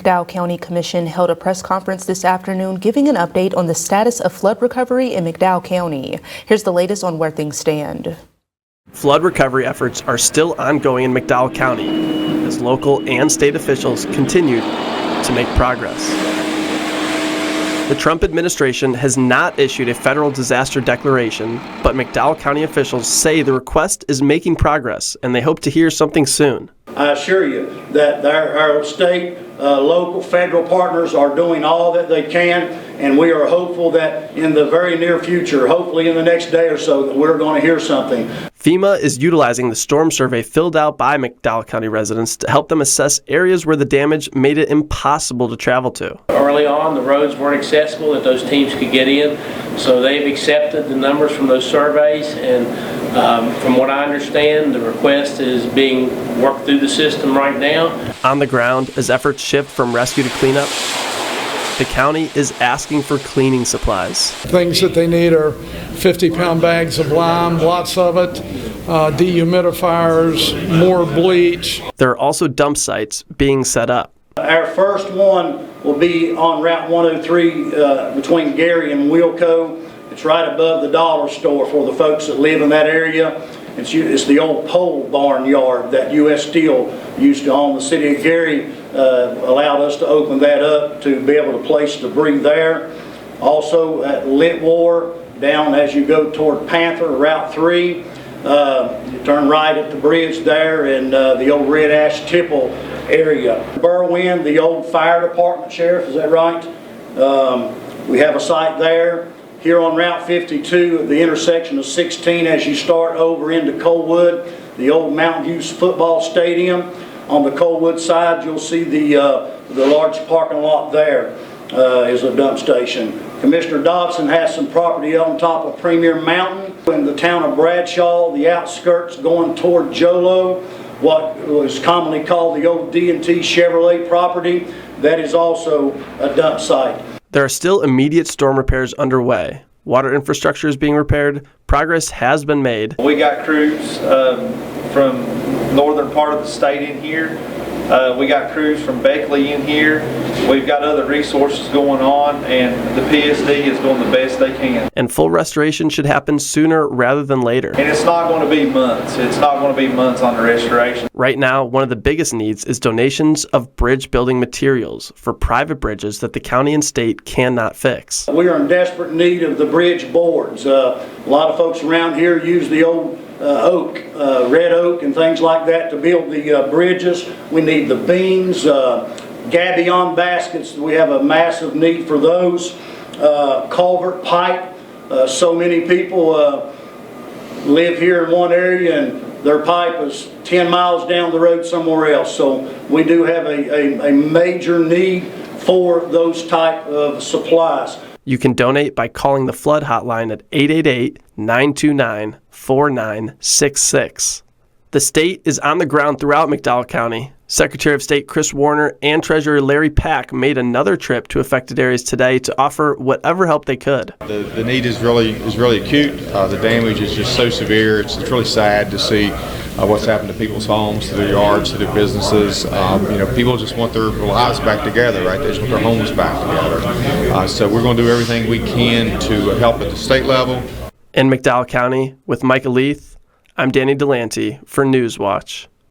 McDowell County Commission held a press conference this afternoon giving an update on the status of flood recovery in McDowell County. Here's the latest on where things stand. Flood recovery efforts are still ongoing in McDowell County as local and state officials continue to make progress. The Trump administration has not issued a federal disaster declaration, but McDowell County officials say the request is making progress and they hope to hear something soon. I assure you that our state, local, federal partners are doing all that they can, and we are hopeful that in the very near future, hopefully in the next day or so, that we're going to hear something. FEMA is utilizing the storm survey filled out by McDowell County residents to help them assess areas where the damage made it impossible to travel to. Early on, the roads weren't accessible that those teams could get in, so they've accepted the numbers from those surveys, and from what I understand, the request is being worked through the system right now. On the ground, as efforts shift from rescue to cleanup, the county is asking for cleaning supplies. Things that they need are 50-pound bags of lime, lots of it, dehumidifiers, more bleach. There are also dump sites being set up. Our first one will be on Route 103 between Gary and Wilco. It's right above the dollar store for the folks that live in that area. It's the old pole barn yard that U.S. Steel used to own. The city of Gary allowed us to open that up to be able to place debris there. Also at Litwar, down as you go toward Panther, Route 3, you turn right at the bridge there in the old Red Ash Tipple area. Berwyn, the old fire department, Sheriff, is that right? We have a site there. Here on Route 52 at the intersection of 16 as you start over into Coalwood, the old Mountain View football stadium. On the Coalwood side, you'll see the large parking lot there is a dump station. Commissioner Dobson has some property on top of Premier Mountain in the town of Bradshaw, the outskirts going toward Jolo, what was commonly called the old D&T Chevrolet property. That is also a dump site. There are still immediate storm repairs underway. Water infrastructure is being repaired. Progress has been made. We got crews from northern part of the state in here. We got crews from Beckley in here. We've got other resources going on, and the PSD is doing the best they can. And full restoration should happen sooner rather than later. And it's not going to be months. It's not going to be months on the restoration. Right now, one of the biggest needs is donations of bridge building materials for private bridges that the county and state cannot fix. We are in desperate need of the bridge boards. A lot of folks around here use the old oak, red oak and things like that to build the bridges. We need the beams, gabion baskets. We have a massive need for those. Culvert pipe. So many people live here in one area and their pipe is 10 miles down the road somewhere else. So we do have a major need for those type of supplies. You can donate by calling the flood hotline at 888-929-4966. The state is on the ground throughout McDowell County. Secretary of State Chris Warner and Treasurer Larry Pack made another trip to affected areas today to offer whatever help they could. The need is really acute. The damage is just so severe. It's really sad to see what's happened to people's homes, to their yards, to their businesses. People just want their lives back together, right? They just want their homes back together. So we're going to do everything we can to help at the state level. In McDowell County, with Micah Leith, I'm Danny Delante for Newswatch.